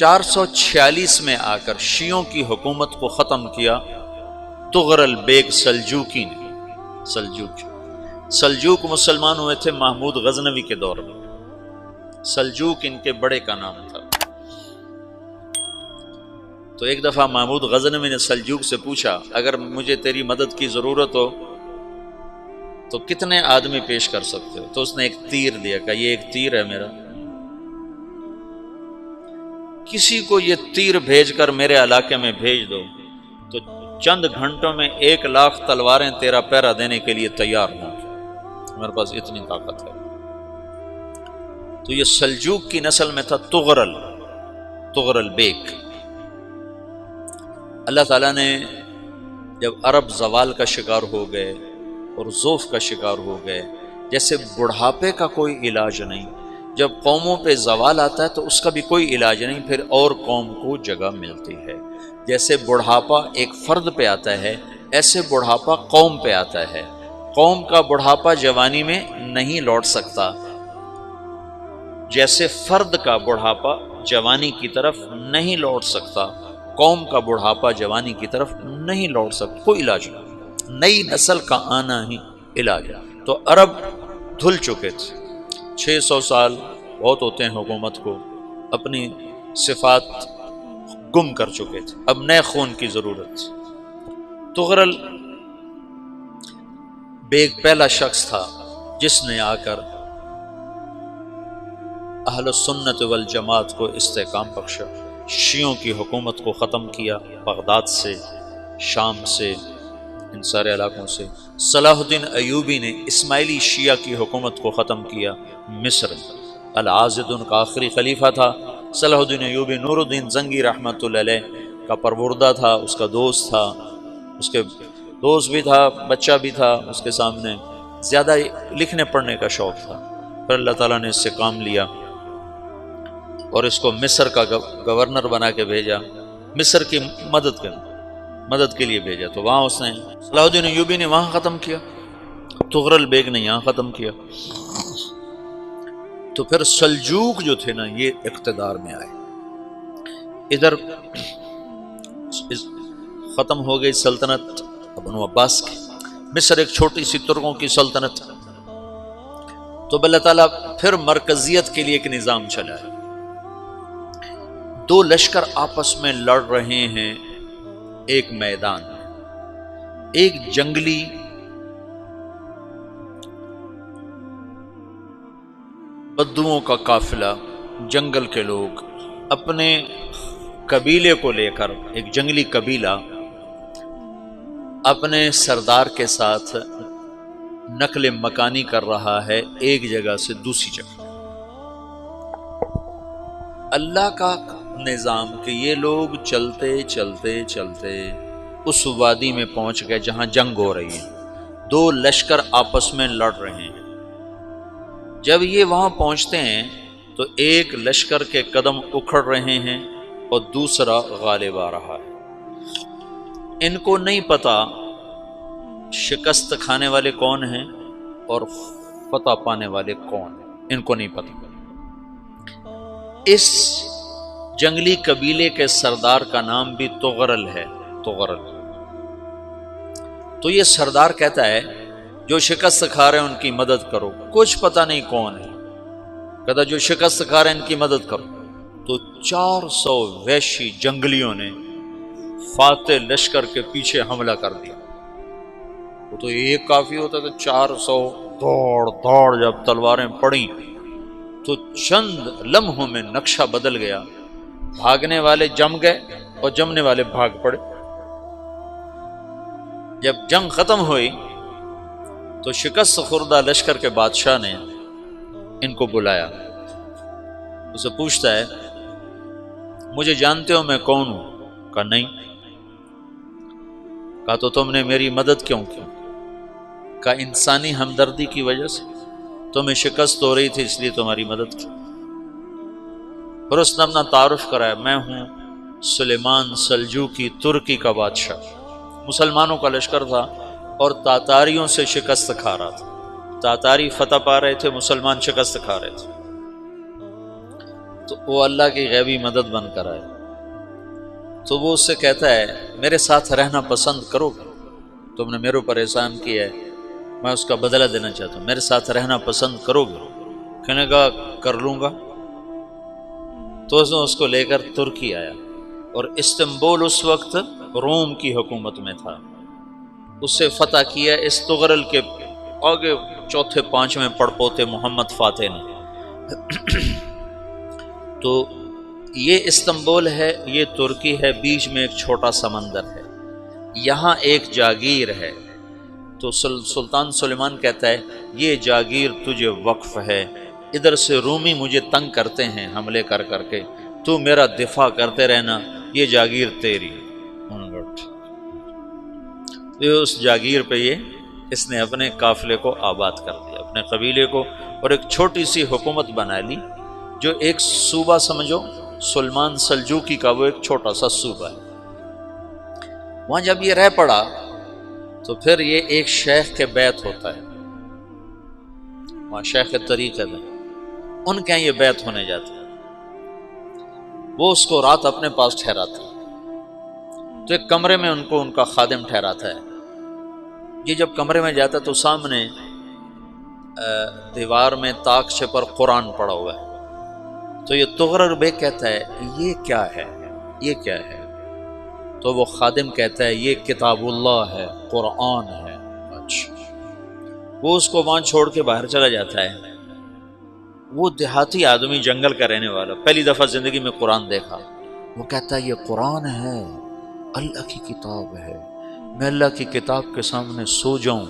446 میں آ کر شیعوں کی حکومت کو ختم کیا تغرل بیگ سلجوکی نے۔ سلجوک مسلمان ہوئے تھے محمود غزنوی کے دور میں، سلجوک ان کے بڑے کا نام تھا۔ تو ایک دفعہ محمود غزنوی نے سلجوک سے پوچھا اگر مجھے تیری مدد کی ضرورت ہو تو کتنے آدمی پیش کر سکتے ہو؟ تو اس نے ایک تیر دیا، کہا یہ ایک تیر ہے میرا، کسی کو یہ تیر بھیج کر میرے علاقے میں بھیج دو تو چند گھنٹوں میں 1,00,000 تلواریں تیرا پہرا دینے کے لیے تیار ہوں، میرے پاس اتنی طاقت ہے۔ تو یہ سلجوک کی نسل میں تھا تغرل بیگ۔ اللہ تعالیٰ نے جب عرب زوال کا شکار ہو گئے اور ضعف کا شکار ہو گئے، جیسے بڑھاپے کا کوئی علاج نہیں، جب قوموں پہ زوال آتا ہے تو اس کا بھی کوئی علاج نہیں، پھر اور قوم کو جگہ ملتی ہے۔ جیسے بڑھاپا ایک فرد پہ آتا ہے، ایسے بڑھاپا قوم پہ آتا ہے۔ قوم کا بڑھاپا جوانی میں نہیں لوٹ سکتا، جیسے فرد کا بڑھاپا جوانی کی طرف نہیں لوٹ سکتا، قوم کا بڑھاپا جوانی کی طرف نہیں لوٹ سکتا، کوئی علاج نہیں، نئی نسل کا آنا ہی علاج ہے۔ تو عرب دھل چکے تھے، 600 سال بہت ہوتے ہیں حکومت کو، اپنی صفات گم کر چکے تھے، اب نئے خون کی ضرورت تھی۔ تغرل بیگ پہلا شخص تھا جس نے آ کر اہل السنت والجماعت کو استحکام بخشا، شیعوں کی حکومت کو ختم کیا، بغداد سے، شام سے، ان سارے علاقوں سے۔ صلاح الدین ایوبی نے اسماعیلی شیعہ کی حکومت کو ختم کیا، مصر۔ العاضد ان کا آخری خلیفہ تھا صلاح الدین ایوبی، نور الدین زنگی رحمۃ اللہ علیہ کا پروردہ تھا، اس کا دوست تھا، اس کے دوست بھی تھا، بچہ بھی تھا اس کے سامنے، زیادہ لکھنے پڑھنے کا شوق تھا۔ پھر اللہ تعالیٰ نے اس سے کام لیا اور اس کو مصر کا گورنر بنا کے بھیجا، مصر کی مدد کے لیے بھیجا، تو وہاں اس نے صلاح الدین ایوبی نے وہاں ختم کیا، تغرل بیگ نے یہاں ختم کیا۔ تو پھر سلجوک جو تھے نا یہ اقتدار میں آئے، ادھر ختم ہو گئی سلطنت بنو عباس کی، مصر ایک چھوٹی سی ترکوں کی سلطنت، تو اللہ تعالیٰ پھر مرکزیت کے لیے ایک نظام چلا ہے۔ دو لشکر آپس میں لڑ رہے ہیں ایک میدان میں، ایک جنگلی بدوؤں کا قافلہ، جنگل کے لوگ اپنے قبیلے کو لے کر، ایک جنگلی قبیلہ اپنے سردار کے ساتھ نقل مکانی کر رہا ہے ایک جگہ سے دوسری جگہ۔ اللہ کا نظام کہ یہ لوگ چلتے چلتے چلتے اس وادی میں پہنچ گئے جہاں جنگ ہو رہی ہے، دو لشکر آپس میں لڑ رہے ہیں۔ جب یہ وہاں پہنچتے ہیں تو ایک لشکر کے قدم اکھڑ رہے ہیں اور دوسرا غالب آ رہا ہے۔ ان کو نہیں پتا شکست کھانے والے کون ہیں اور فتح پانے والے کون ہیں، ان کو نہیں پتا۔ اس جنگلی قبیلے کے سردار کا نام بھی تغرل ہے، تغرل۔ تو یہ سردار کہتا ہے جو شکست کھا رہے ہیں ان کی مدد کرو، کچھ پتہ نہیں کون ہے، کہتا جو شکست کھا رہے ہیں ان کی مدد کرو۔ تو 400 وحشی جنگلیوں نے فاتح لشکر کے پیچھے حملہ کر دیا۔ وہ تو ایک کافی ہوتا تو 400 دوڑ جب تلواریں پڑیں تو چند لمحوں میں نقشہ بدل گیا، بھاگنے والے جم گئے اور جمنے والے بھاگ پڑے۔ جب جنگ ختم ہوئی تو شکست خوردہ لشکر کے بادشاہ نے ان کو بلایا، اسے پوچھتا ہے مجھے جانتے ہو میں کون ہوں؟ کہا نہیں۔ کہا تو تم نے میری مدد کیوں کی؟ کہا انسانی ہمدردی کی وجہ سے، تمہیں شکست ہو رہی تھی اس لیے تمہاری مدد کی۔ پھر اس نے اپنا تعارف کرایا، میں ہوں سلیمان سلجوکی، ترکی کا بادشاہ۔ مسلمانوں کا لشکر تھا اور تاتاریوں سے شکست کھا رہا تھا، تاتاری فتح پا رہے تھے، مسلمان شکست کھا رہے تھے۔ تو وہ اللہ کی غیبی مدد بن کر آئے، تو وہ اس سے کہتا ہے میرے ساتھ رہنا پسند کرو گے؟ تم نے میرے اوپر احسان کیا ہے، میں اس کا بدلہ دینا چاہتا ہوں، میرے ساتھ رہنا پسند کرو گے؟ کہنے کا کر لوں گا۔ تو اس نے اس کو لے کر ترکی آیا، اور استنبول اس وقت روم کی حکومت میں تھا، اس سے فتح کیا اس تغرل کے آگے چوتھے پانچویں پڑپوتے محمد فاتح نے۔ تو یہ استنبول ہے، یہ ترکی ہے، بیچ میں ایک چھوٹا سمندر ہے، یہاں ایک جاگیر ہے۔ تو سلطان سلیمان کہتا ہے یہ جاگیر تجھے وقف ہے، ادھر سے رومی مجھے تنگ کرتے ہیں حملے کر کر کے، تو میرا دفاع کرتے رہنا، یہ جاگیر تیری۔ اس جاگیر پہ اس نے اپنے قافلے کو آباد کر دیا، اپنے قبیلے کو، اور ایک چھوٹی سی حکومت بنا لی، جو ایک صوبہ سمجھو سلمان سلجوقی کا، وہ ایک چھوٹا سا صوبہ ہے۔ وہاں جب یہ رہ پڑا تو پھر یہ ایک شیخ کے بیت ہوتا ہے، وہاں شیخ طریقہ میں ان کے یہ بیت ہونے جاتا ہے، وہ اس کو رات اپنے پاس ٹھہراتا ہے، تو ایک کمرے میں ان کو ان کا خادم ٹھہراتا ہے۔ یہ جب کمرے میں جاتا ہے تو سامنے دیوار میں تاکچے پر قرآن پڑا ہوا ہے، تو یہ تغرل بیگ کہتا ہے یہ کیا ہے، یہ کیا ہے؟ تو وہ خادم کہتا ہے یہ کتاب اللہ ہے، قرآن ہے۔ اچھا، وہ اس کو وہاں چھوڑ کے باہر چلا جاتا ہے۔ وہ دیہاتی آدمی، جنگل کا رہنے والا، پہلی دفعہ زندگی میں قرآن دیکھا، وہ کہتا ہے یہ قرآن ہے، اللہ کی کتاب ہے، میں اللہ کی کتاب کے سامنے سو جاؤں،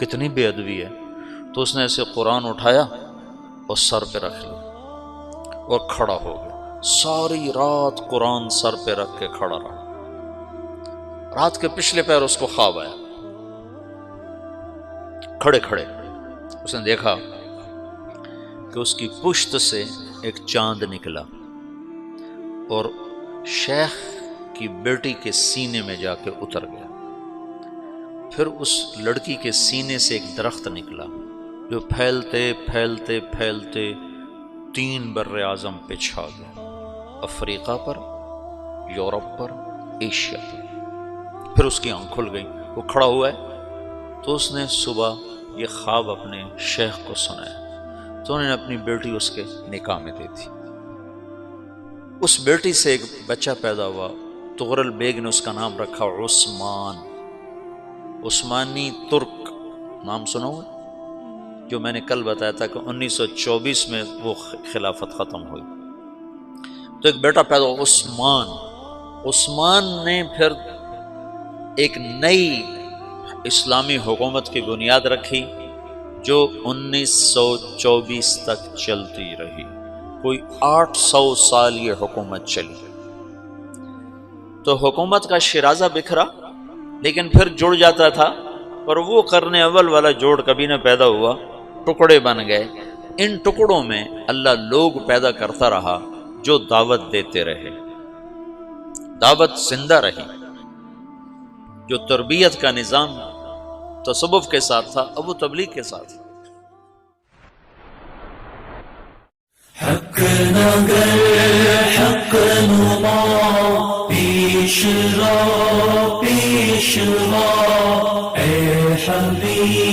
کتنی بے ادبی ہے۔ تو اس نے ایسے قرآن اٹھایا اور سر پہ رکھ لیا اور کھڑا ہو گیا، ساری رات قرآن سر پہ رکھ کے کھڑا رہا۔ رات کے پچھلے پہر اس کو خواب آیا، کھڑے کھڑے اس نے دیکھا کہ اس کی پشت سے ایک چاند نکلا اور شیخ کی بیٹی کے سینے میں جا کے اتر گیا۔ پھر اس لڑکی کے سینے سے ایک درخت نکلا جو پھیلتے پھیلتے پھیلتے 3 بر اعظم پہ چھا گیا، افریقہ پر، یورپ پر، ایشیا پر۔ پھر اس کی آنکھ کھل گئی، وہ کھڑا ہوا ہے، تو اس نے صبح یہ خواب اپنے شیخ کو سنایا، تو انہوں نے اپنی بیٹی اس کے نکاح میں دی تھی۔ اس بیٹی سے ایک بچہ پیدا ہوا، تغرل بیگ نے اس کا نام رکھا عثمان، عثمانی ترک نام سنا ہوا، جو میں نے کل بتایا تھا کہ 1924 میں وہ خلافت ختم ہوئی۔ تو ایک بیٹا پیدا ہوا عثمان۔ عثمان نے پھر ایک نئی اسلامی حکومت کی بنیاد رکھی جو 1924 تک چلتی رہی، کوئی 800 سال یہ حکومت چلی۔ تو حکومت کا شیرازہ بکھرا، لیکن پھر جڑ جاتا تھا، اور وہ قرن اول والا جوڑ کبھی نہ پیدا ہوا، ٹکڑے بن گئے۔ ان ٹکڑوں میں اللہ لوگ پیدا کرتا رہا جو دعوت دیتے رہے، دعوت زندہ رہی۔ جو تربیت کا نظام تصوف کے ساتھ تھا، اب وہ تبلیغ کے ساتھ تھا۔ حق نگر حق نما پیش رو اے حبیب